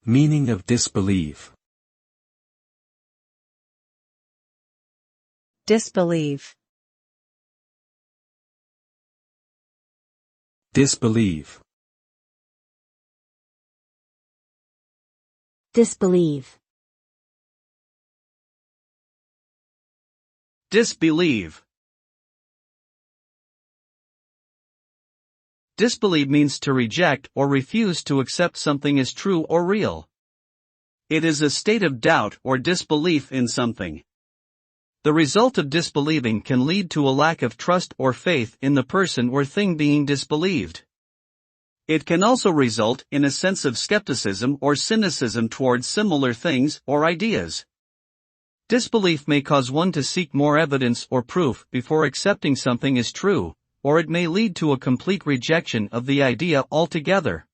Meaning of disbelieve. Disbelieve. Disbelieve. Disbelieve. Disbelieve. Disbelieve means to reject or refuse to accept something as true or real. It is a state of doubt or disbelief in something. The result of disbelieving can lead to a lack of trust or faith in the person or thing being disbelieved. It can also result in a sense of skepticism or cynicism towards similar things or ideas. Disbelief may cause one to seek more evidence or proof before accepting something as true, or it may lead to a complete rejection of the idea altogether.